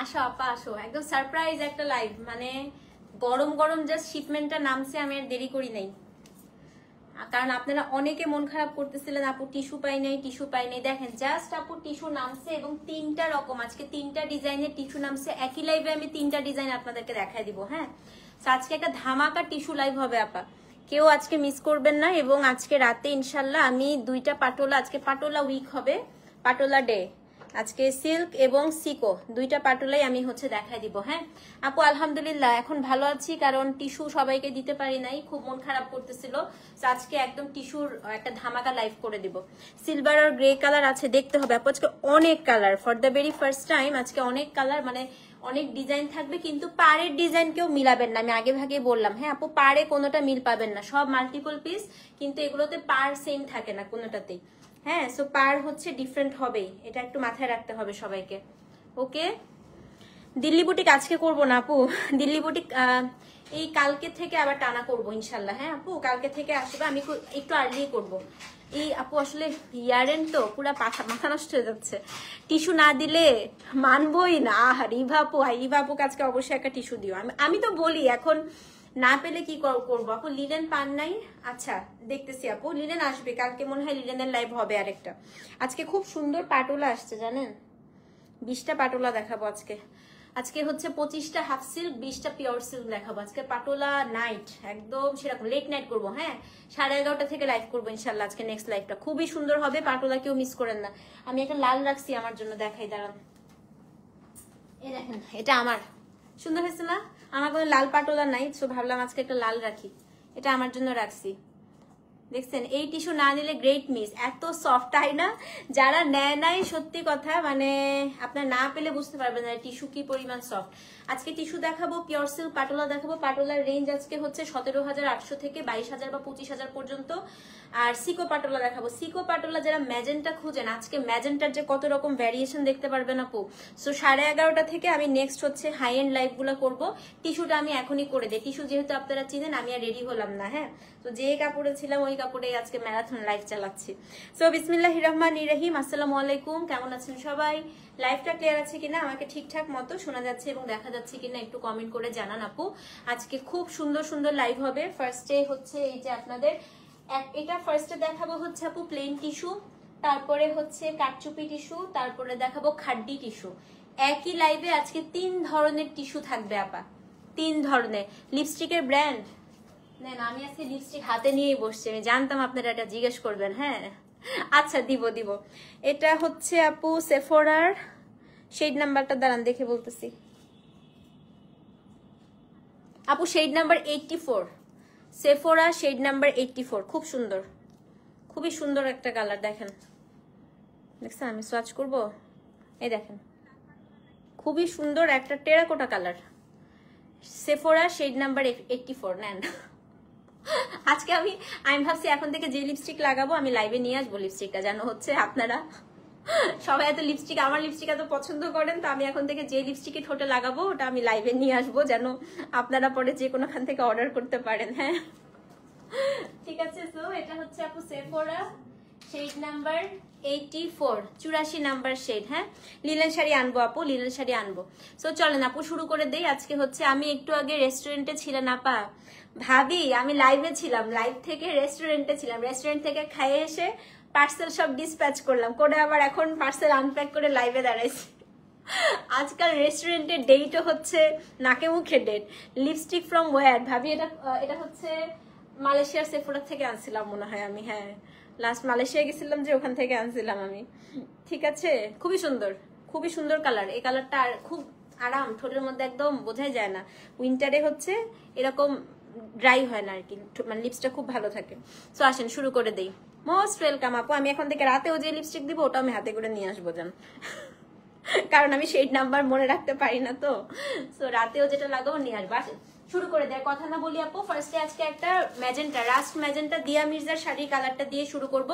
আসো আপা আসো, একদম সারপ্রাইজ একটা লাইভ, মানে গরম গরম জাস্ট শিপমেন্টটা নামছে, আমি আর দেরি করি নাই। কারণ আপনারা অনেকে মন খারাপ করতেছিলেন আপু টিস্যু পাই নাই টিস্যু পাই নাই। দেখেন জাস্ট আপু টিস্যু নামছে এবং 3টা রকম, আজকে 3টা ডিজাইনের টিস্যু নামছে। একই লাইভে আমি 3টা ডিজাইন আপনাদেরকে দেখাই দিব। হ্যাঁ, তো আজকে একটা ধামাকা টিস্যু লাইভ হবে আপা, কেউ আজকে মিস করবেন না। এবং আজকে রাতে ইনশাল্লাহ আমি 2টা পাটোলা, আজকে পাটোলা উইক হবে, পাটোলা ডে, আজকে সিল্ক এবং সিকো 2টা পাটোলাই আমি হচ্ছে দেখাই দিব। হ্যাঁ আপু আলহামদুলিল্লাহ এখন ভালো আছি, কারণ টিস্যু সবাইকে দিতে পারি নাই, খুব মন খারাপ করতেছিল। আজকে একদম টিস্যুর একটা ধামাকা লাইভ করে দিব। সিলভার আর গ্রে কালার আছে, দেখতে হবে আপু আজকে অনেক colour, for the very first time আজকে অনেক কালার, মানে অনেক ডিজাইন থাকবে, কিন্তু পাড়ের ডিজাইন কেউ মিলাবেন না, আমি আগে ভাগে বললাম। হ্যাঁ আপু পাড়ে কোনোটা মিল পাবেন না, সব মাল্টিপল পিস, কিন্তু এগুলোতে পার সেম থাকে না কোনোটাতেই। হ্যাঁ সো পার হচ্ছে ডিফারেন্ট হবেই, এটা একটু মাথায় রাখতে হবে সবাইকে। ওকে, দিল্লি বুটিক আজকে করব না আপু, দিল্লি বুটিক এই কালকে থেকে আবার টানা করব ইনশাল্লাহ। হ্যাঁ আপু কালকে থেকে আসবে, আমি একটু আর্লি করব। এই আপু আসলে ইয়ারেন তো পুরা মাথা নষ্ট হয়ে যাচ্ছে, টিস্যু না দিলে মানবই না। রিভা আপু, রিভা আপুকে আজকে অবশ্যই একটা টিস্যু দিও। আমি তো বলি এখন না পেলে কি করবো আপু, লিলেন পান নাই? আচ্ছা দেখতেছি আপু, লিলেন আসবে কালকে, মনে হয় লিলেনের লাইভ হবে আরেকটা। আজকে খুব সুন্দর পাটোলা আসছে জানেন, 20টা পাটোলা দেখাবো আজকে। আজকে হচ্ছে 25টা হাফ সিল্ক, 20টা পিওর সিল্ক দেখাবো আজকে। পাটোলা নাইট একদম সেরকম লেট নাইট করবো। হ্যাঁ 11:30 থেকে লাইভ করবো ইনশাল্লাহ, আজকে নেক্সট লাইভটা খুবই সুন্দর হবে, পাটোলা কেউ মিস করেন না। আমি একটা লাল রাখছি আমার জন্য, দেখাই দাঁড়ান, এই দেখেন এটা আমার, সুন্দর হয়েছে না? আমার কোনো লাল পাটোলা নাই, তো ভাবলাম আজকে একটা লাল রাখি, এটা আমার জন্য রাখছি। দেখছেন এই টিস্যু না নিলে গ্রেট মিস, এত সফট, তাই না? যারা নেয় নাই সত্যি কথা, মানে আপনার না পেলে বুঝতে পারবেন না টিস্যু কি পরিমাণ সফট। আজকে টিস্যু দেখাবো, পিওর সিল্ক পাটোলা দেখাবো। পাটোলার রেঞ্জ আজকে হচ্ছে 17,800 থেকে 22,000 বা 25,000 পর্যন্ত। আর সিকো পাটোলা দেখাবো। সিকো পাটোলা যারা ম্যাজেন্টা খুঁজেন, আজকে ম্যাজেন্টার যে কত রকম ভ্যারিয়েশন দেখতে পারবেন আপু। সো 11:30 থেকে আমি নেক্সট হচ্ছে হাই এন্ড লাইভ গুলো করবো। টিস্যুটা আমি এখনই করে দিই, টিস্যু যেহেতু আপনারা চিনেন, আমি আর রেডি হলাম না। হ্যাঁ তো যে কাপড়ে ছিলাম ওই কাপড়ে আজকে ম্যারাথন লাইভ চালাচ্ছি। সো বিসমিল্লাহির রহমানির রহিম, আসসালামু আলাইকুম, কেমন আছেন সবাই? লাইভটা ক্লিয়ার আছে কিনা, আমাকে ঠিকঠাক মতো শোনা যাচ্ছে এবং দেখা যাচ্ছে কিনা একটু কমেন্ট করে জানান আপু। আজকে খুব সুন্দর সুন্দর লাইভ হবে। ফার্স্টে হচ্ছে এই যে আপনাদের এটা ফার্স্টে দেখাবো হচ্ছে আপু প্লেন টিস্যু, তারপরে হচ্ছে কাটচুপি টিস্যু, তারপরে দেখাবো খাড্ডি টিস্যু। একই লাইভে আজকে 3 ধরনের টিস্যু থাকবে আপা, 3 ধরনের। লিপস্টিকের ব্র্যান্ড নেন, আমি আজকে লিপস্টিক হাতে নিয়েই বসছি, আমি জানতাম আপনারা এটা জিজ্ঞেস করবেন। হ্যাঁ আচ্ছা দিব। এটা হচ্ছে আপু সেফোরার শেড নাম্বারটা দাঁড়ান দেখে বলতেছি আপু, shade number 84, Sephora shade number 84, খুব সুন্দর, খুবই সুন্দর একটা কালার। দেখেন দেখছেন, আমি সোয়াচ করব, এই দেখেন খুবই সুন্দর একটা terracotta colour, Sephora shade number 84 নেন। আজকে আমি ভাবছি এখন থেকে যে লিপস্টিক লাগাবো আমি লাইভে নিয়ে আসবো লিপস্টিকটা, যেন হচ্ছে আপনারা সবাই এত লিপস্টিক, আমার লিপস্টিক এত পছন্দ করেন, তো আমি এখন থেকে যে লিপস্টিকে ঠোঁটে লাগাবো ওটা আমি লাইভে নিয়ে আসবো, যেন আপনারা পরে যে কোনোখান থেকে অর্ডার করতে পারেন। হ্যাঁ ঠিক আছে। সো এটা হচ্ছে আপু Sephora shade number 84, 84 number shade. হ্যাঁ লিলেন শাড়ি আনবো আপু, লিলেন শাড়ি আনবো। সো চলেন আপু শুরু করে দেই। আজকে হচ্ছে আমি একটু আগে রেস্টুরেন্টে ছিলাম আপা, ভাবি আমি লাইভে ছিলাম, লাইভ থেকে রেস্টুরেন্টে ছিলাম, রেস্টুরেন্ট থেকে খাইয়ে এসে পার্সেল সব ডিসপ্যাচ করলাম, করে আবার এখন পার্সেল আনপ্যাক করে লাইভে দাঁড়াইছি। আজকাল রেস্টুরেন্টের ডেটও হচ্ছে নাকে মুখে ডেট। লিপস্টিক ফ্রম ওয়্যার ভাবি, এটা হচ্ছে মালয়েশিয়ার সেফোরা থেকে আনছিলাম মনে হয় আমি। হ্যাঁ লাস্ট মালয়েশিয়া গেছিলাম যে, ওখান থেকে আনছিলাম আমি। ঠিক আছে, খুবই সুন্দর, খুবই সুন্দর কালার। এই কালারটা খুব আরাম, ঠোঁটের মধ্যে একদম বোঝাই যায় না। উইন্টারে হচ্ছে এরকম ড্রাই হয় না আর কি, মানে লিপসটা খুব ভালো থাকে। সো আসেন শুরু করে দেই। মোস্ট ওয়েলকাম আপু, আমি এখন থেকে রাতেও যে লিপস্টিক দিব ওটা আমি হাতে করে নিয়ে আসবো জান, কারণ আমি শেড নাম্বার মনে রাখতে পারি না, তো সো রাতেও যেটা লাগাবো নিয়ে আসবো। আসেন শুরু করে দেয়, কথা না বলি আপু। ফার্স্টে আজকে একটা ম্যাজেন্টা, রাস্ট ম্যাজেন্টা দিয়া মির্জার শাড়ির কালারটা দিয়ে শুরু করব।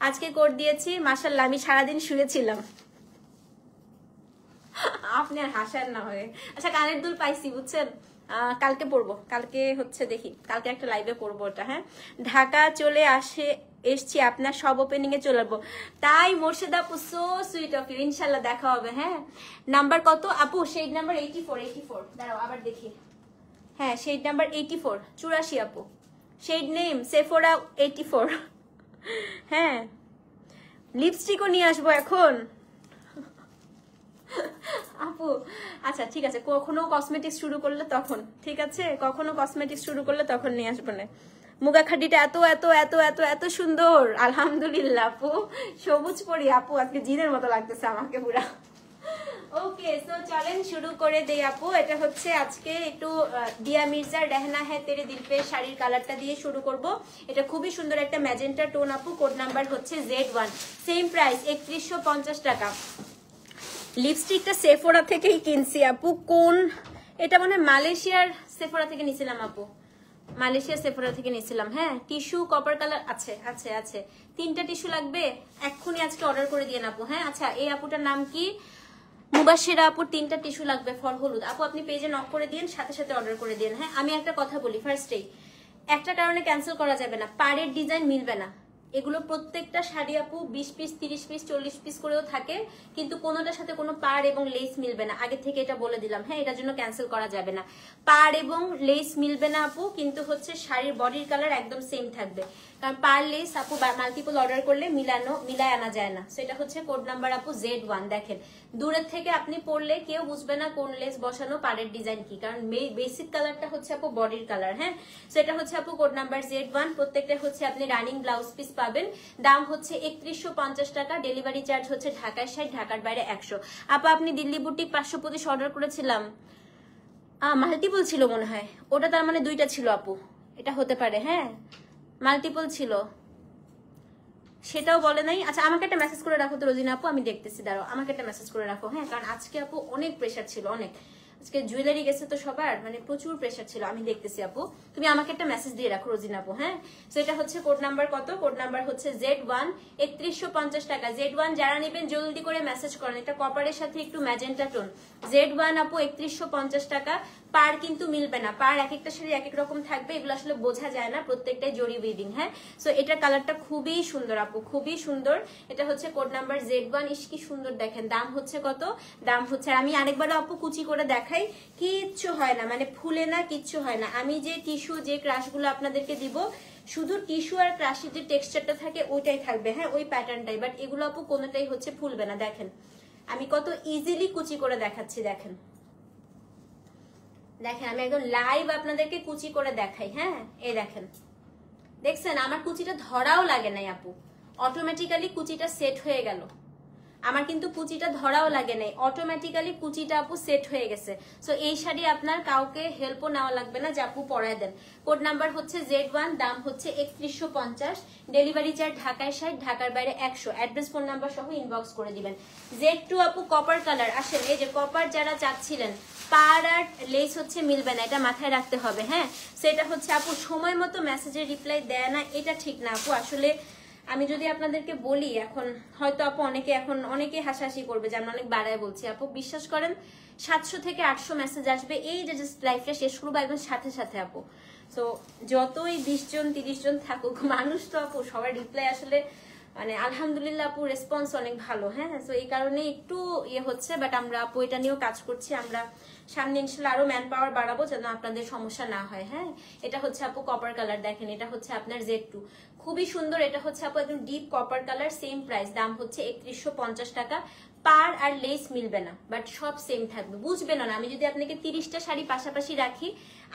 আজকে কোড দিয়েছি মাশাআল্লাহ, আমি সারাদিন শুয়েছিলাম। আপনি আর হাসার না হয়ে। আচ্ছা কানের দুল পাইছি বুঝছেন, কালকে পরবো, কালকে হচ্ছে দেখি, কালকে একটা লাইভে পরবো ওটা। হ্যাঁ ঢাকা চলে এসছি আপনার সব ওপেনিং এ চলে আসবো। তাই মোর্শেদ আপু, সো সুইট অফ ইউ, ইনশাল্লাহ দেখা হবে। হ্যাঁ, নাম্বার কত আপু? Shade number 84। দাঁড়াও আবার দেখি। হ্যাঁ, শেড নাম্বার 84, 84 আপু। Shade name Sephora 84। হ্যাঁ, লিপস্টিকও নিয়ে আসবো এখন আপু। আচ্ছা ঠিক আছে, কখনো কসমেটিক্স শুরু করলে তখন, ঠিক আছে, কখনো কসমেটিক্স শুরু করলে তখন নিয়ে আসবো না। মুগা খাডিটা এত এত এত এত এত সুন্দর, আলহামদুলিল্লাহ আপু। সবুজ পরি আপু, আজকে জিনের মতো লাগতেছে আমাকে পুরা। ওকে, সো চলেন শুরু করে দেই আপু। এটা হচ্ছে আজকে একটু দিয়া মির্জার রেহনা হ্যাঁ তেরে দিল পে শাড়ির কালারটা দিয়ে শুরু করব। এটা খুবই সুন্দর একটা ম্যাজেন্টা টোন আপু। কোড নাম্বার হচ্ছে Z1, সেম প্রাইস 3150 টাকা। লিপস্টিকটা সেফোরা থেকেই কিনছি আপু। কোন এটা মানে মালয়েশিয়ার সেফোরা থেকে নিছিলাম আপু, মালয়েশিয়ার সেফোরা থেকে নিছিলাম। হ্যাঁ, টিস্যু কপার কালার আছে আছে আছে। 3টা টিস্যু লাগবে, এক্ষুনি আজকে অর্ডার করে দিয়ে আপু। হ্যাঁ আচ্ছা, এই আপুটার নাম কি? মুবাশিরা আপুর 3টা টিস্যু লাগবে ফর হলুদ। আপু আপনি পেজে নক করে দিন, সাথে সাথে অর্ডার করে দিন। হ্যাঁ, আমি একটা কথা বলি ফার্স্টেই, একটা কারণে ক্যান্সেল করা যাবে না, পাড়ের ডিজাইন মিলবে না। এগুলো প্রত্যেকটা শাড়ি আপু 20 পিস 30 পিস 40 পিস করেও থাকে, কিন্তু কোনোটার সাথে কোনো পাড় এবং লেস মিলবে না। আগে থেকে এটা বলে দিলাম। হ্যাঁ, এটার জন্য ক্যান্সেল করা যাবে না। পাড় এবং লেস মিলবে না আপু, কিন্তু হচ্ছে শাড়ির বডির কালার একদম সেম থাকবে। কারণ পার লেস আপু মাল্টিপল অর্ডার করলে মিলায় আনা যায় না। সেটা হচ্ছে কোড নাম্বার আপু Z1। দেখেন, দূরের থেকে আপনি পরলে কেউ বুঝবে না কোন লেস বসানো, পাড়ের ডিজাইন কি, কারণ বেসিক কালারটা হচ্ছে আপু বডির কালার। হ্যাঁ, সেটা হচ্ছে আপু কোড নাম্বার Z1। প্রত্যেকটা হচ্ছে আপনি রানিং ব্লাউজ পিস পাবেন। দাম হচ্ছে 3150 টাকা। ডেলিভারি চার্জ হচ্ছে ঢাকায় 60, ঢাকার বাইরে 100। আপু আপনি দিল্লি বুটিক 525 অর্ডার করেছিলাম, মাল্টিপল ছিল মনে হয় ওটা, তার মানে 2টা ছিল আপু, এটা হতে পারে। হ্যাঁ, মাল্টিপল ছিল, সেটাও বলে নাই। আচ্ছা, আমাকে একটা মেসেজ করে রাখো তো রোজিনা আপু, আমি দেখতেছি, দাঁড়াও আমাকে একটা মেসেজ করে রাখো। হ্যাঁ, কারণ আজকে আপু অনেক প্রেশার ছিল, অনেক। আজকে জুয়েলারি গেছে তো সবার, মানে প্রচুর প্রেশার ছিল। আমি দেখতেছি আপু, তুমি আমাকে একটা মেসেজ দিয়ে রাখো রোজিনা আপু। হ্যাঁ, তো এটা হচ্ছে কোড নাম্বার কত? কোড নাম্বার হচ্ছে Z1, 3150 টাকা। Z1 যারা নেবেন জলদি করে মেসেজ করেন। এটা কপারের সাথে একটু ম্যাজেন্টা টোন। Z1 আপু 3150 টাকা। পার কিন্তু মিলবে না, পার এক একটা শাড়ি এক এক রকম থাকবে, এগুলো আসলে বোঝা যায় না, প্রত্যেকটাই জরি উইভিং। হ্যাঁ, সো এটার কালারটা খুবই সুন্দর আপু, খুবই সুন্দর। এটা হচ্ছে কোড নাম্বার Z1। ইস কি সুন্দর দেখেন। দাম হচ্ছে কত? দাম হচ্ছে, আমি আরেকবার আপু কুচি করে দেখাই, কিচ্ছু হয় না, মানে ফুলে না, কিচ্ছু হয় না। আমি যে টিস্যু যে ক্রাশগুলো আপনাদেরকে দিব, শুধু টিস্যু আর ক্রাশের যে টেক্সচারটা থাকে ওইটাই থাকবে। হ্যাঁ, ওই প্যাটার্নটাই, বাট এগুলো আপু কোনোটাই হচ্ছে ফুলবে না। দেখেন আমি কত ইজিলি কুচি করে দেখাচ্ছি, দেখেন দেখেন, আমি একদম লাইভ আপনাদেরকে কুচি করে দেখাই। হ্যাঁ, এই দেখেন, দেখছেন আমার কুচিটা ধরাও লাগে নাই আপু, অটোমেটিক্যালি কুচিটা সেট হয়ে গেল। আমার কিন্তু কুচিটা ধরাও লাগে নাই, অটোমেটিক্যালি কুচিটা আপু সেট হয়ে গেছে। সো এই শাড়ি আপনার কাউকে হেল্পও নেওয়া লাগবে না যে আপু পরায় দেন। কোড নাম্বার হচ্ছে Z1, দাম হচ্ছে 3150। ডেলিভারি চার্জ ঢাকায় 60, ঢাকার বাইরে 100। অ্যাড্রেস ফোন নাম্বার সহ ইনবক্স করে দিবেন। Z2 আপু কপার কালার। আসেন, এই যে কপার যারা চাচ্ছিলেন, পার আর লেস হচ্ছে মিলবে না, এটা মাথায় রাখতে হবে। হ্যাঁ, সেটা হচ্ছে আপু সময় মতো মেসেজের রিপ্লাই দেয় না, এটা ঠিক না আপু। আসলে আমি যদি আপনাদেরকে বলি, এখন হয়তো আপু অনেকে হাসাহাসি করবে যে আমি অনেক বাড়ায় বলছি। আপু বিশ্বাস করেন, 700 থেকে 800 মেসেজ আসবে, এই যে জাস্ট লাইফটা শেষ করবো একদম সাথে সাথে আপু। সো যতই 20 জন 30 জন থাকুক, মানুষ তো আপু সবার রিপ্লাই আসলে মানে আলহামদুলিল্লাহ আপু রেসপন্স অনেক ভালো। হ্যাঁ, তো এই কারণে একটু ইয়ে হচ্ছে, বাট আমরা আপু এটা নিয়েও কাজ করছি। আমরা সামনে ইনশাল্লাহ আরো ম্যান পাওয়ার বাড়াবো যেন আপনাদের সমস্যা না হয়। হ্যাঁ, এটা হচ্ছে আপু কপার কালার। দেখেন, এটা হচ্ছে আপনার Z2, খুবই সুন্দর। এটা হচ্ছে আপু একদম deep copper colour, same price, দাম হচ্ছে 3150 টাকা। পার আর লেস মিলবে না, বাট সব সেম থাকবে। বুঝবেন না, আমি যদি আপনাকে 30টা শাড়ি পাশাপাশি রাখি,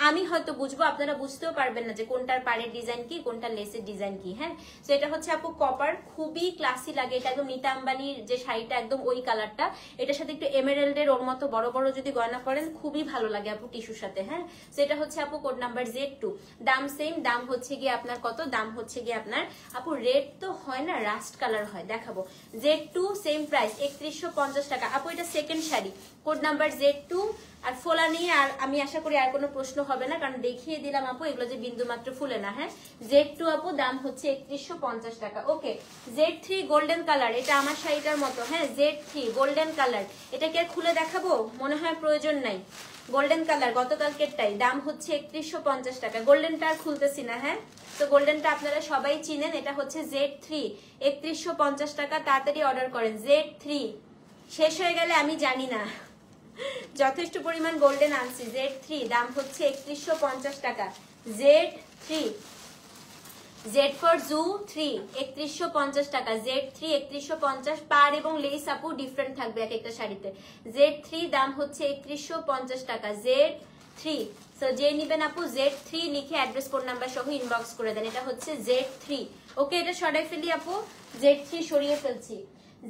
আমি হয়তো বুঝবো, আপনারা বুঝতেও পারবেন না যে কোনটার পাড়ের ডিজাইন কি, কোনটার লেসের ডিজাইন কি। হ্যাঁ, তো এটা হচ্ছে আপু কপার, খুবই ক্লাসি লাগে। এটা একদম নিতা আম্বানির যে শাড়িটা, একদম ওই কালারটা। এটার সাথে একটু এমেরাল্ডের ওর মতো বড় বড় যদি গয়না পরেন, খুবই ভালো লাগে আপু টিস্যুর সাথে। হ্যাঁ, তো এটা হচ্ছে আপু কোড নাম্বার Z2। দাম সেম, দাম হচ্ছে গিয়ে আপনার কত? দাম হচ্ছে গিয়ে আপনার আপু রেড তো হয় না, রাস্ট কালার হয়, দেখাবো। Z2 সেম প্রাইস 3150 টাকা আপু। এটা second sari, code number Z2। আর ফোলা নিয়ে আর আমি আশা করি আর কোনো প্রশ্ন হবে না, কারণ দেখিয়ে দিলাম আপু এগুলো যে বিন্দু মাত্র ফুলে না। হ্যাঁ, Z2 আপু, দাম হচ্ছে 3150 টাকা। ওকে, Z3 গোল্ডেন কালার, এটা আমার শাড়িটার মতো। হ্যাঁ, Z3 গোল্ডেন কালার, এটা কি আর খুলে দেখাবো? মনে হয় প্রয়োজন নাই। গোল্ডেন কালার, গতকালকেরটাই, দাম হচ্ছে 3150 টাকা। গোল্ডেনটা আর খুলতেছি না। হ্যাঁ, তো গোল্ডেনটা আপনারা সবাই চিনেন, এটা হচ্ছে Z3 3150 টাকা। তাড়াতাড়ি অর্ডার করেন। Z3 শেষ হয়ে গেলে আমি জানি না, যথেষ্ট পরিমাণ গোল্ডেন আনছি। Z3 দাম হচ্ছে 3150 টাকা। Z3 Z for Zoo 3 3150 টাকা। Z3 3150 পার এবং লেস আপু ডিফারেন্ট থাকবে এক একটা শাড়িতে। Z3 দাম হচ্ছে 3150 টাকা। Z3 সো যে নিবেন আপু Z3 লিখে অ্যাড্রেস কোড নাম্বার সহ ইনবক্স করে দেন। এটা হচ্ছে Z3। ওকে, এটা সরাই ফেলি আপু, Z3 সরিয়ে ফেলছি।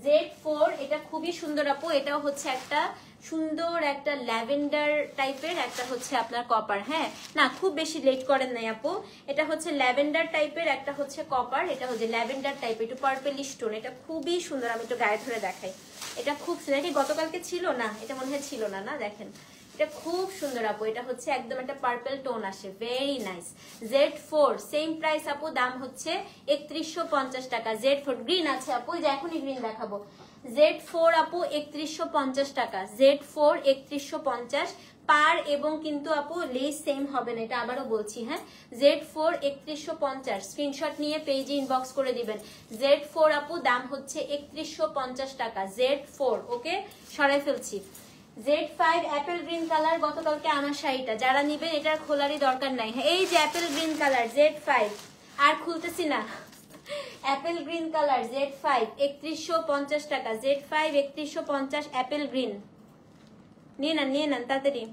Z4 এটা খুবই সুন্দর আপু, এটাও হচ্ছে একটা সুন্দর একটা ল্যাভেন্ডার টাইপের, একটা হচ্ছে আপনার কপার। হ্যাঁ না, খুব বেশি লেট করেন নাই আপু, এটা হচ্ছে ল্যাভেন্ডার টাইপের, একটা হচ্ছে কপার, এটা হচ্ছে ল্যাভেন্ডার টাইপের একটু পার্পেলিশ টোন। এটা খুবই সুন্দর, আমি একটু গায়ে ধরে দেখাই। এটা খুব সুন্দর, কি গতকালকে ছিল না? এটা মনে হয় ছিল না, না দেখেন এটা খুব সুন্দর আপু। এটা হচ্ছে একদম একটা পার্পল টোন আসে, very nice. Z4 same price আপু, দাম হচ্ছে 3150 টাকা। Z4 গ্রিন আছে আপু, যে এখনই গ্রিন দেখাবো। Z4 আপু 3150 টাকা। Z4 3150 পার এবং কিন্তু আপু লেস সেম হবে না, এটা আবারও বলছি। হ্যাঁ, Z4 3150 স্ক্রিনশট নিয়ে পেজে ইনবক্স করে দিবেন। Z4 আপু দাম হচ্ছে 3150 টাকা। Z4 ওকে, সরাই ফেলছি। Z5 অ্যাপেল গ্রিন কালার, গতকালকে আমার শাড়িটা যারা নিবেন এটার খোলারই দরকার নাই। হ্যাঁ, এই যে অ্যাপেল গ্রিন কালার Z5, আর খুলতেছি না। অ্যাপেল গ্রিন কালার Z5 3150 টাকা। Z5 3150 অ্যাপেল গ্রিন, নিয়ে নেন তাড়াতাড়ি।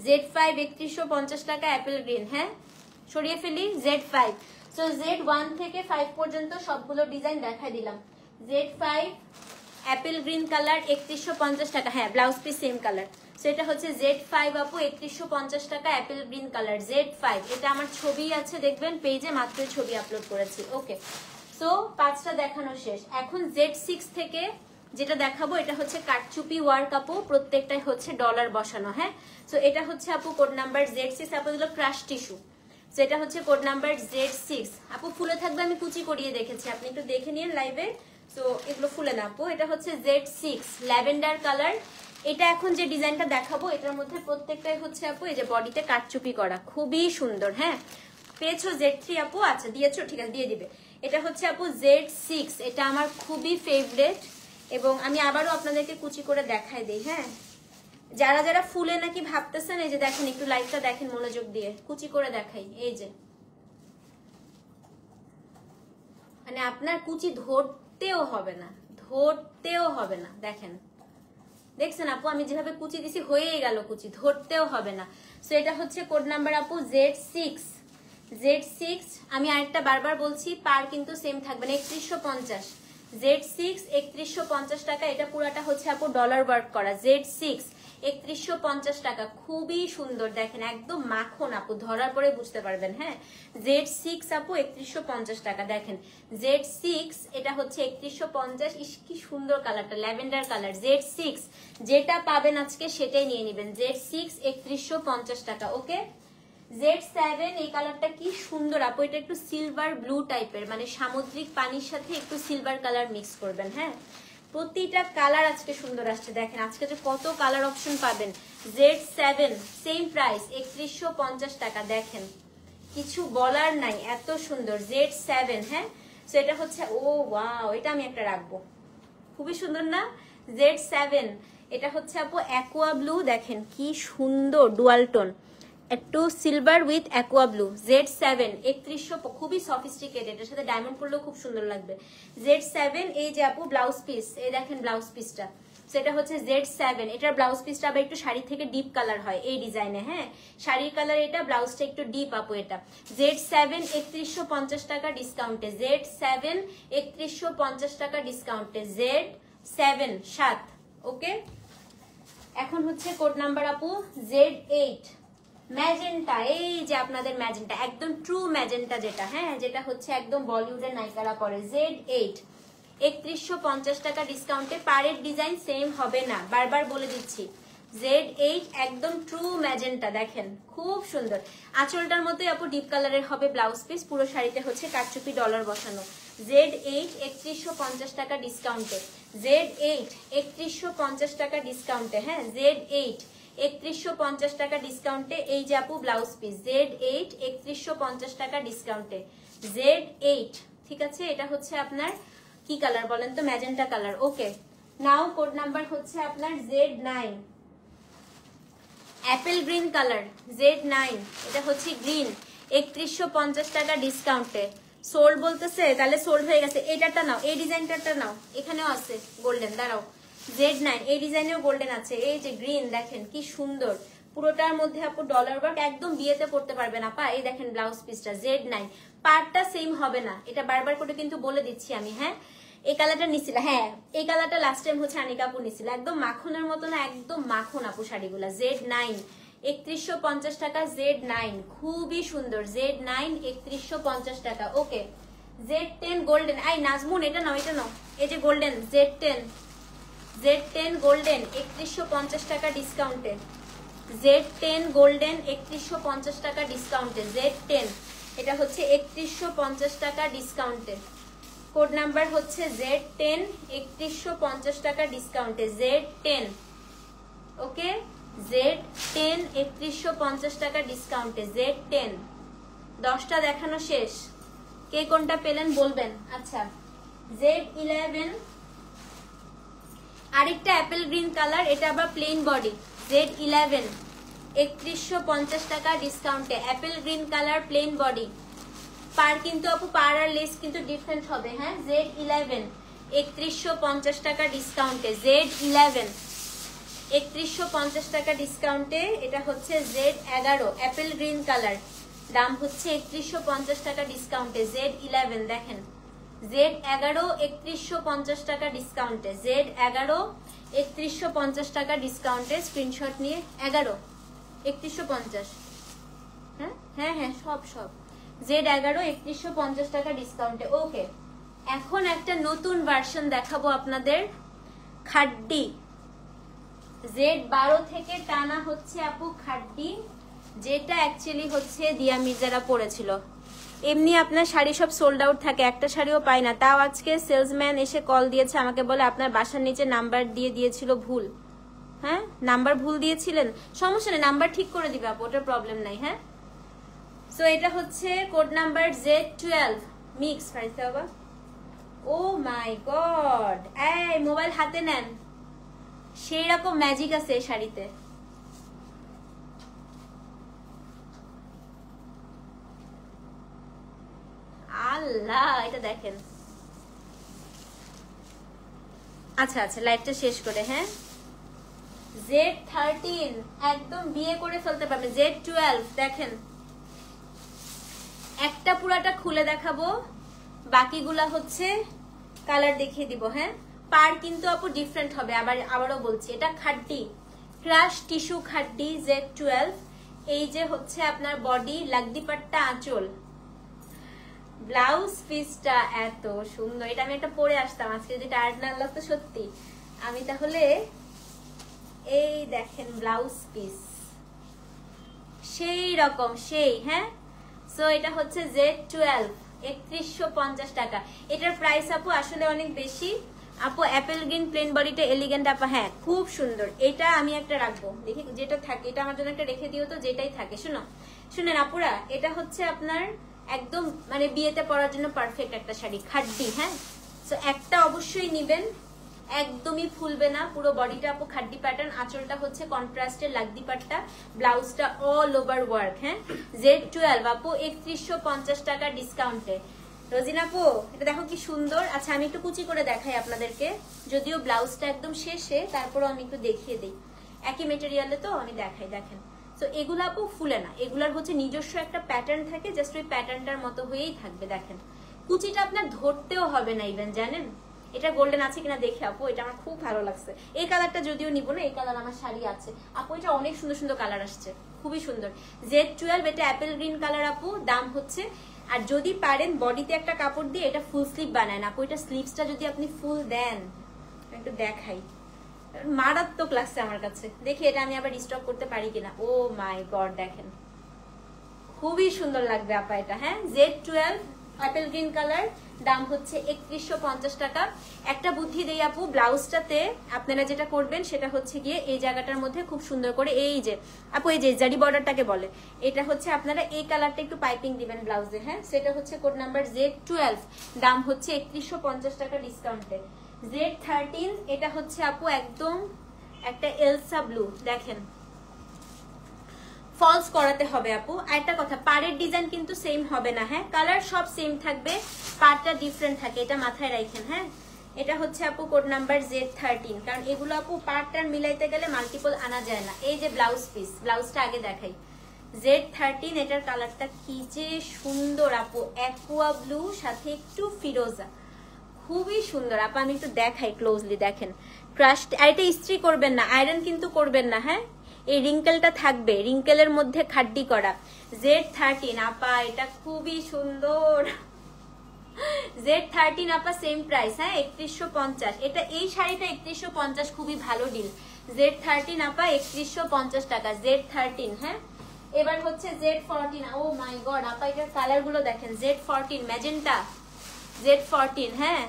Z5 3150 টাকা অ্যাপেল গ্রিন। হ্যাঁ, সরিয়ে ফেলি Z5। সো Z1 থেকে 5 পর্যন্ত সবগুলো ডিজাইন দেখাই দিলাম। Z5 অ্যাপেল গ্রিন কালার 3150 টাকা। হ্যাঁ, blouse piece same colour. So এটা হচ্ছে Z5 আপু 3150 টাকা অ্যাপেল গ্রিন কালার। Z5 এটা আমার ছবি আছে, দেখবেন পেজে মাত্র ছবি আপলোড করেছি। ওকে, সো 5টা দেখানো শেষ। এখন Z6 থেকে যেটা দেখাবো এটা হচ্ছে কাটচুপি ওয়ার্ক আপু, প্রত্যেকটাই হচ্ছে ডলার বসানো। হ্যাঁ, সো এটা হচ্ছে আপু কোড নাম্বার Z6 আপু, এগুলো ক্রাশ টিস্যু। সো এটা হচ্ছে কোড নাম্বার Z6 আপু, ফুলে থাকবে, আমি কুচি করিয়ে দেখেছি, আপনি একটু দেখে নিন লাইভে। সো এগুলো ফুলে না আপু। এটা হচ্ছে Z6 ল্যাভেন্ডার কালার। এটা এখন যে ডিজাইনটা দেখাবো এটার মধ্যে প্রত্যেকটাই হচ্ছে আপু এই যে বডিতে কাটচুপি করা, খুবই সুন্দর। হ্যাঁ, পেয়েছো Z3 আপু? আচ্ছা দিয়েছো, ঠিক আছে, দিয়ে দিবে। এটা হচ্ছে আপু Z6, এটা আমার খুবই ফেভারিট এবং আমি আবারও আপনাদেরকে কুচি করে দেখাই দিই। হ্যাঁ, যারা যারা ফুলে নাকি ভাবতেছেন, এই যে দেখেন, একটু লাইভটা দেখেন মনোযোগ দিয়ে, কুচি করে দেখাই। এই যে মানে আপনার কুচি ধরতেও হবে না, ধরতেও হবে না। দেখেন, দেখছেন আপু, আমি যেভাবে কুচি দিছি হয়েই গেল কুচি, ধরতেও হবে না। সো এটা হচ্ছে কোড নাম্বার আপু Z6। Z6 আমি আরেকটা বারবার বলছি, পার কিন্তু সেম থাকবে না, 3150। Z6 3150 টাকা। এটা পুরাটা হচ্ছে আপু ডলার ওয়ার্ক করা। Z6 3150 টাকা, খুবই সুন্দর। দেখেন একদম মাখন আপু, ধরার পরে বুঝতে পারবেন। হ্যাঁ, Z6 আপু 3150 টাকা। দেখেন Z6 এটা হচ্ছে 3150। ইস কি সুন্দর কালারটা, ল্যাভেন্ডার কালার। Z6 যেটা পাবেন আজকে সেটাই নিয়ে নেবেন। Z6 3150 টাকা। ওকে, Z7 এই কালারটা কি সুন্দর আপু, এটা একটু সিলভার ব্লু টাইপের, মানে সামুদ্রিক পানির সাথে একটু সিলভার কালার মিক্স করবেন। হ্যাঁ, প্রতিটা কালার আজকে সুন্দর আসছে। দেখেন আজকে যে কত কালার অপশন পাবেন। Z7 সেম প্রাইস 3150 টাকা। দেখেন কিছু বলার নাই, এত সুন্দর Z7। হ্যাঁ, সো এটা হচ্ছে, ও ওয়াও, এটা আমি একটা রাখবো, খুবই সুন্দর না? Z7 এটা হচ্ছে আপু অ্যাকোয়া ব্লু, দেখেন কি সুন্দর ডুয়াল টোন, একটু silver with aqua blue. Z7 3100, খুবই সফিস্টিকেটেড, এর সাথে ডায়মন্ড পরলেও খুব সুন্দর লাগবে। Z7 এই যে আপু ব্লাউজ পিস, এই দেখেন ব্লাউজ পিসটা, সেটা হচ্ছে Z7। এটার ব্লাউজ পিসটা আবার একটু শাড়ি থেকে ডিপ কালার হয় এই ডিজাইনে। হ্যাঁ, শাড়ির কালার এটা, ব্লাউজটা একটু ডিপ আপু। এটা Z7 3150 টাকা ডিসকাউন্টে। Z7 3150 টাকা ডিসকাউন্টে। Z7 7। ওকে, এখন হচ্ছে কোড নাম্বার আপু Z8 ম্যাজেন্টা। এই যে আপনাদের ম্যাজেন্টা, একদম ট্রু ম্যাজেন্টা যেটা, হ্যাঁ, যেটা হচ্ছে একদম বলিউডের নায়িকারা পরে। Z8 3150 টাকা ডিসকাউন্টে। পারের ডিজাইন সেম হবে না, বারবার বলে দিচ্ছি। Z8 একদম ট্রু ম্যাজেন্টা, দেখেন খুব সুন্দর। আঁচলটার মতোই আপু ডিপ কালারের হবে ব্লাউজ পিস, পুরো শাড়িতে হচ্ছে কারচুপি ডলার বসানো। Z8 3150 টাকা ডিসকাউন্টে। Z8 3150 টাকা ডিসকাউন্টে। হ্যাঁ, Z8 3150 টাকা ডিসকাউন্টে এই যে আপু ব্লাউজ পিস Z8 3150 টাকা ডিসকাউন্টে Z8 ঠিক আছে। এটা হচ্ছে আপনার কি কালার বলেন তো, ম্যাজেন্টা কালার। ওকে, নাও কোড নাম্বার হচ্ছে আপনার Z9 Apple green colour Z9, এটা হচ্ছে গ্রিন 3150 টাকা ডিসকাউন্টে। সোল্ড বলতেছে, তাহলে সোল্ড হয়ে গেছে। এটাটা নাও, এই ডিজাইনটা নাও, এখানেও আছে গোল্ডেন, দাঁড়াও Z9 এই ডিজাইনেও গোল্ডেন আছে। এই যে গ্রিন দেখেন কি সুন্দর, পুরোটার মধ্যে আপু ডলার ওয়ার্ক, একদম বিয়েতে পড়তে পারবেন আপা। এই দেখেন ব্লাউজ পিসটা Z9, পার্টটা সেম হবে না, এটা বারবার করে কিন্তু বলে দিচ্ছি আমি। হ্যাঁ, এই কালারটা নিছিল, হ্যাঁ এই কালারটা লাস্ট টাইম হচ্ছে আনিকা আপু নিছিল, একদম মাখনের মতো না, একদম মাখন আপু শাড়িগুলা। Z9 3150 টাকা Z9, খুবই সুন্দর Z9 3150 টাকা। ওকে, Z10 গোল্ডেন, আই নাজমুন এটা নাও, এটা নাও, এই যে গোল্ডেন Z10 গোল্ডেন 3150 টাকা ডিসকাউন্টে। Z10 গোল্ডেন 3150 টাকা ডিসকাউন্টে। Z10 এটা হচ্ছে 3150 টাকা ডিসকাউন্টে। কোড নাম্বার হচ্ছে Z10 3150 টাকা ডিসকাউন্টে Z10। ওকে, Z10 3150 টাকা ডিসকাউন্টে Z10। 10টা দেখানো শেষ, কে কোনটা পেলেন বলবেন। আচ্ছা, Z11 আরেকটা অ্যাপেল গ্রিন কালার, এটা আবার প্লেন বডি Z11 3150 টাকা ডিসকাউন্টে, apple green colour plain body. পার কিন্তু আপু পার আর লেস কিন্তু ডিফারেন্ট হবে। হ্যাঁ, Z11 3150 টাকা ডিসকাউন্টে Z11 3150 টাকা ডিসকাউন্টে। এটা হচ্ছে Z11 অ্যাপেল গ্রিন কালার, দাম হচ্ছে 3150 টাকা ডিসকাউন্টে Z11। দেখেন Z11 3150 টাকা ডিসকাউন্টে Z11 3150 টাকা ডিসকাউন্টে। স্ক্রিনশট নিয়ে 11 3150, হ্যাঁ হ্যাঁ হ্যাঁ সব Z11 3150 টাকা ডিসকাউন্টে। ওকে, এখন একটা নতুন ভার্সন দেখাবো আপনাদের, খাড্ডি Z12 থেকে টানা হচ্ছে আপু খাড্ডি, যেটা অ্যাকচুয়ালি হচ্ছে দিয়া মির্জারা পড়েছিল। এমনি আপনার শাড়ি সব সোল্ড আউট থাকে, একটা শাড়িও পাই না। তাও আজকে সেলসম্যান এসে কল দিয়েছে আমাকে, বলে আপনার বাসার নিচে নাম্বার দিয়ে দিয়েছিল ভুল। হ্যাঁ, নাম্বার ভুল দিয়েছিলেন, সমস্যা নেই, নাম্বার ঠিক করে দিবে আপু, ওটার প্রবলেম নাই। হ্যাঁ, সো এটা হচ্ছে code number Z12 mix price বাবা। ও মাই গড, এই মোবাইল হাতে নেন, সেই রকম ম্যাজিক আছে এই শাড়িতে। আল্লাহ, এটা দেখেন। আচ্ছা আচ্ছা, লাইভটা শেষ করে, হ্যাঁ Z13 একদম বিয়ে করে ফেলতে পারবে। Z12 দেখেন, একটা পুরাটা খুলে দেখাবো, বাকিগুলা হচ্ছে কালার দেখিয়ে দিব। হ্যাঁ, পার কিন্তু আপু ডিফারেন্ট হবে, আবারও বলছি, এটা খাড্ডি ক্রাশ টিস্যু খাড্ডি Z12। এই যে হচ্ছে আপনার বডি, লাগদি পাট্টা, আঁচল, ব্লাউজ পিসটা এত সুন্দর। এটা আমি একটা পরে আসতাম আজকে, যদি টায়ার্ড না লাগতো সত্যি আমি, তাহলে এই দেখেন ব্লাউজ পিস সেই রকম সেই। হ্যাঁ, সো এটা হচ্ছে Z12 3150 টাকা। এটার প্রাইস আপু আসলে অনেক বেশি আপু। অ্যাপেল গ্রিন প্লেন বডিটা এলিগেন্ট আপা, হ্যাঁ খুব সুন্দর। এটা আমি একটা রাখবো, দেখি যেটা থাকে, এটা আমার জন্য একটা রেখে দিও তো, যেটাই থাকে। শুনেন আপুরা, এটা হচ্ছে আপনার একদম মানে বিয়েতে পরার জন্য পারফেক্ট একটা শাড়ি, খাড্ডি। হ্যাঁ, সো একটা অবশ্যই নিবেন, একদমই ফুলবে না, পুরো বডিটা আপু খাড্ডি প্যাটার্ন, আঁচলটা হচ্ছে কন্ট্রাস্টের লাগদি পাট্টা, ব্লাউজটা অল ওভার ওয়ার্ক। হ্যাঁ, Z12 আপু 3150 টাকা ডিসকাউন্টে। রোজিনা আপু এটা দেখো কি সুন্দর। আচ্ছা, আমি একটু কুচি করে দেখাই আপনাদেরকে, যদিও ব্লাউজটা একদম শেষে, তারপরও আমি একটু দেখিয়ে দিই, একই মেটেরিয়ালে তো আমি দেখাই। দেখেন, তো এগুলো আপু ফুলে না, এগুলার হচ্ছে নিজস্ব একটা প্যাটার্ন থাকে, জাস্ট ওই প্যাটার্নটার মতো হয়েই থাকবে। দেখেন, কুচিটা আপনার ধরতেও হবে না ইভেন, জানেন। এটা গোল্ডেন আছে কিনা দেখে আপু, এটা আমার খুব ভালো লাগছে। এই কালারটা যদিও নিব না, এই কালার আমার শাড়ি আছে আপু, এটা অনেক সুন্দর সুন্দর কালার আসছে, খুবই সুন্দর। Z12 এটা অ্যাপেল গ্রিন কালার আপু, দাম হচ্ছে। আর যদি পারেন বডিতে একটা কাপড় দিয়ে এটা ফুল স্লিভ বানায় না আপু, এটা স্লিভসটা যদি আপনি ফুল দেন, একটু দেখাই, মারাত্মক লাগছে আমার কাছে। দেখি এটা আমি আবার স্টক করতে পারি কিনা। ও মাই গড, দেখেন খুবই সুন্দর লাগবে আপা এটা। হ্যাঁ, Z12 অ্যাপেল গ্রিন কালার, দাম হচ্ছে 3150 টাকা। একটা বুদ্ধি দেই আপু, ব্লাউজটাতে আপনারা যেটা করবেন সেটা হচ্ছে গিয়ে এই জায়গাটার মধ্যে খুব সুন্দর করে এই যে আপু এই যে জারি বর্ডারটাকে বলে, এটা হচ্ছে আপনারা এই কালারটা একটু পাইপিং দিবেন ব্লাউজে। হ্যাঁ, সেটা হচ্ছে কোড নাম্বার Z12, দাম হচ্ছে 3150 টাকা ডিসকাউন্টে। Z13 এটা হচ্ছে আপু একদম একটা এলসা ব্লু, দেখেন ফলস করাতে হবে আপু। আর একটা কথা, পাড়ের ডিজাইন কিন্তু সেম হবে না, হ্যাঁ কালার সব সেম থাকবে, পাড়টা ডিফারেন্ট থাকে, এটা মাথায় রাখেন। হ্যাঁ, এটা হচ্ছে আপু কোড নাম্বার Z13, কারণ এগুলো আপু পার্টটার মিলাইতে গেলে মাল্টিপল আনা যায় না। এই যে ব্লাউজ পিস, ব্লাউজটা আগে দেখাই। Z13 এটার কালারটা কি যে সুন্দর আপু, অ্যাকুয়া ব্লু সাথে একটু ফিরোজা, খুবই সুন্দর আপু। আমি একটু দেখাই ক্লোজলি, দেখেন ক্রাশ। আর এটা ইস্ত্রি করবেন না, আয়রন কিন্তু করবেন না। হ্যাঁ, এই রিঙ্কেলটা থাকবে, রিঙ্কেলের মধ্যে খাড্ডি করা। Z13 আপা এটা খুবই সুন্দর। Z13 আপা সেম প্রাইস, হ্যাঁ 3150। এটা এই শাড়িটা 3150, খুবই ভালো ডিল। Z13 আপা 3150 টাকা, Z13। হ্যাঁ, এবার হচ্ছে Z14। ও মাই গড আপা এটার কালার গুলো দেখেন, Z14 ম্যাজেন্টা, Z14। হ্যাঁ,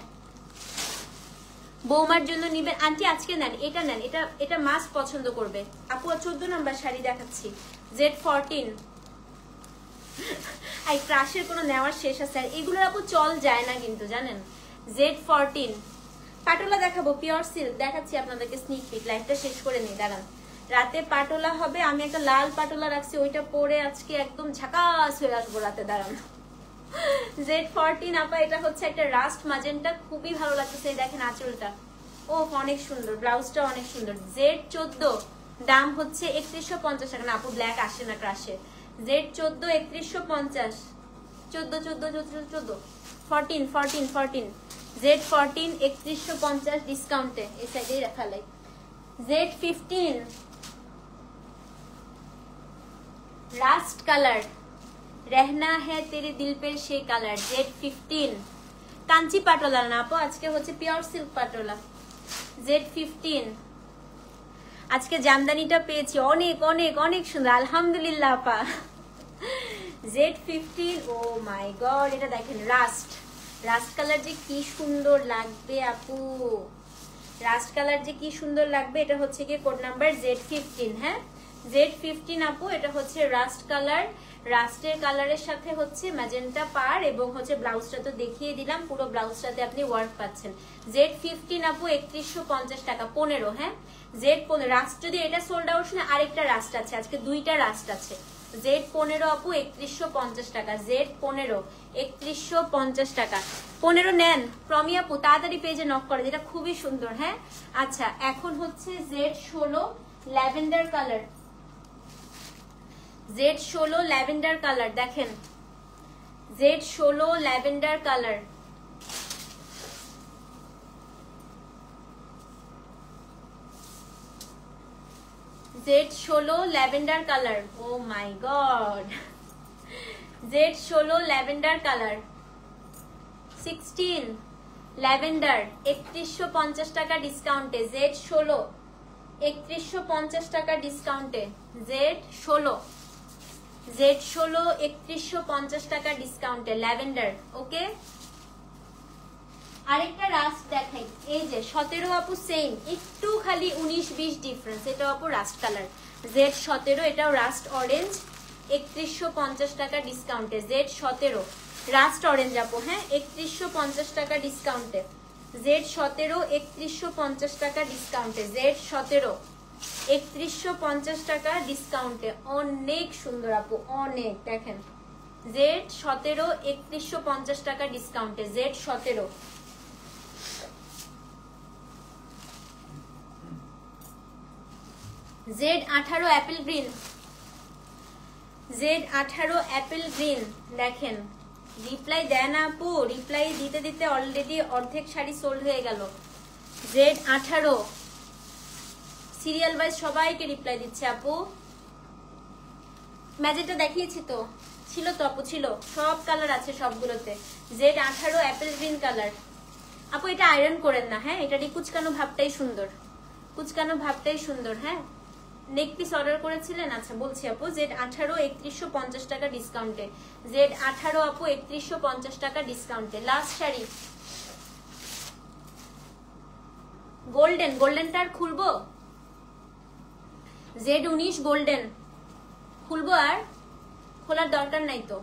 বৌমার জন্য নিবেন আন্টি, আজকে নেন, এটা নেন, এটা এটা মাস্ট পছন্দ করবে আপু। 14 নাম্বার শাড়ি দেখাচ্ছি, Z14। এই ক্রাশের কোনো নেওয়ার শেষ আছে, আর এগুলোর আপু চল যায় না কিন্তু জানেন। Z14 পাটোলা দেখাবো, পিওর সিল্ক দেখাচ্ছি আপনাদেরকে স্নিক পিক। লাইভটা শেষ করে নিই, দাঁড়ান। রাতে পাটোলা হবে, আমি একটা লাল পাটোলা রাখছি, ওইটা পরে আজকে একদম ঝাকাস হয়ে আসবো রাতে, দাঁড়ান। Z14 আপা এটা হচ্ছে একটা রাস্ট ম্যাজেন্টা, খুবই ভালো লাগতেছে। দেখেন আঁচলটা, ও অনেক সুন্দর, ব্লাউজটা অনেক সুন্দর। Z14 দাম হচ্ছে 3150 টাকা। না আপু ব্ল্যাক আসে না ক্রাশে। Z14 3150, 14 Z14 3150 ডিসকাউন্টে, এই সাইডেই রাখা লাই। Z15 রাস্ট কালার, रहना है तेरे दिल पे সেই কালার। Z15 কাঞ্চি পাটোলা না আপু, আজকে হচ্ছে পিওর সিল্ক পাটোলা। Z15 আজকে জামদানিটা পেয়েছি, অনেক অনেক অনেক সুন্দর আলহামদুলিল্লাহ আপা। Z15 ও মাই গড, এটা দেখেন রাস্ট, রাস্ট কালার যে কি সুন্দর লাগবে আপু, রাস্ট কালার যে কি সুন্দর লাগবে। এটা হচ্ছে কি কোড নাম্বার Z15। হ্যাঁ, Z15 আপু এটা হচ্ছে রাস্ট কালার, রাস্টের কালারের সাথে হচ্ছে ম্যাজেন্টা পার, এবং হচ্ছে ব্লাউজটা তো দেখিয়ে দিলাম, পুরো ব্লাউজটাতে আপনি ওয়ার্ক পাচ্ছেন। Z15 আপু 3150 টাকা, 15। হ্যাঁ, Z15 রাস্ট, যদি এটা সোল্ড আউট না, আরেকটা রাস্ট আছে, আজকে দুইটা রাস্ট আছে। Z15 আপু 3150 টাকা, Z15 3150 টাকা। 15 নেন প্রমি আপু, তাড়াতাড়ি পেজে নক করে, যেটা খুবই সুন্দর। হ্যাঁ, আচ্ছা এখন হচ্ছে Z16 lavender colour, Z16 lavender colour দেখেন, Z16 lavender colour. Z16 lavender colour, oh my God. Z16 lavender colour, 16 lavender 3150 টাকা ডিসকাউন্টে। Z16 3150 টাকা ডিসকাউন্টে। Z16 3150 টাকা ডিসকাউন্টে ল্যাভেন্ডার। ওকে, আরেকটা রাস্ট দেখাই, এই যে 17 আপু সেম, একটু খালি 19-20 ডিফারেন্স। এটা আপু রাস্ট কালার, Z17 এটাও রাস্ট অরেঞ্জ, 3150 টাকা ডিসকাউন্টে। Z17 রাস্ট অরেঞ্জ আপু, হ্যাঁ 3150 টাকা ডিসকাউন্টে। Z17 3150 টাকা ডিসকাউন্টে। Z17 3150 টাকা ডিসকাউন্টে, অনেক সুন্দর আপু, অনেক। দেখেন Z17 3150 টাকা ডিসকাউন্টে। Z17 Z18 Apple green, Z18 Apple green দেখেন। রিপ্লাই দেন আপু, রিপ্লাই দিতে দিতে অলরেডি অর্ধেক শাড়ি সোল্ড হয়ে গেল। Z18 সিরিয়াল ওয়াইজ সবাইকে রিপ্লাই দিচ্ছে আপু। ম্যাজেন্টা দেখিয়েছি তো, ছিল তো আপু, ছিল, সব কালার আছে সবগুলোতে। Z18 অ্যাপেল গ্রিন কালার আপু, এটা আয়রন করেন না। হ্যাঁ, এটা কুচকানো ভাবটাই সুন্দর, কুচকানো ভাবটাই সুন্দর। হ্যাঁ, নেক পিস অর্ডার করেছিলেন? আচ্ছা বলছি আপু, Z18 3150 টাকা ডিসকাউন্টে, Z18 আপু 3150 টাকা ডিসকাউন্টে। লাস্ট শাড়ি গোল্ডেন, গোল্ডেনটা আর খুলবো? Z19 গোল্ডেন খুলবো? আর খোলার দরকার নাই তো।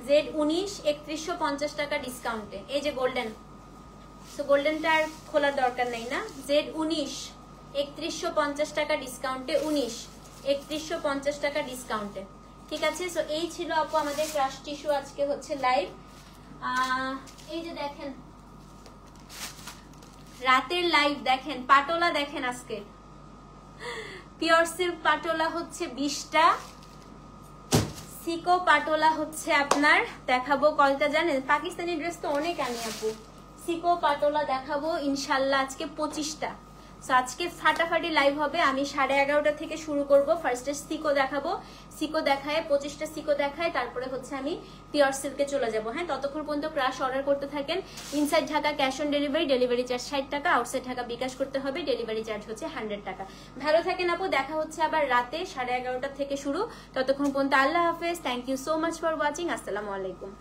Z19 3150 টাকা ডিসকাউন্টে, এই যে গোল্ডেন। তো গোল্ডেনটা আর খোলার দরকার নাই না। Z19 3150 টাকা ডিসকাউন্টে, 19 3150 টাকা ডিসকাউন্টে। ঠিক আছে, সো এই ছিল আপু আমাদের ক্রাশ টিস্যু আজকে হচ্ছে লাইভ। এই যে দেখেন রাতের লাইভ, দেখেন পাটোলা দেখেন আজকে পিওর সিল্ক পাটোলা হচ্ছে 20টা, সিকো পাটোলা হচ্ছে আপনার দেখাবো কয়টা জানেন? পাকিস্তানি ড্রেস তো অনেক আনি আপু, সিকো পাটোলা দেখাবো ইনশাল্লাহ আজকে 25টা। সো আজকে ফাটাফাটি লাইভ হবে। আমি 11:30 থেকে শুরু করব। ফার্স্টে সিকো দেখাবো, সিকো দেখায় 25টা সিকো দেখায়, তারপরে হচ্ছে আমি পিওর সিল্কে চলে যাব। হ্যাঁ, ততক্ষণ পর্যন্ত ক্রাশ অর্ডার করতে থাকেন। Inside Dhaka cash on delivery, delivery charge 60 টাকা, আউটসাইড ঢাকা বিকাশ করতে হবে, ডেলিভারি চার্জ হচ্ছে 100 টাকা। ভালো থাকেন আপু, দেখা হচ্ছে আবার রাতে 11:30 থেকে শুরু। ততক্ষণ পর্যন্ত আল্লাহ হাফেজ। Thank you so much for watching. আসসালামু আলাইকুম।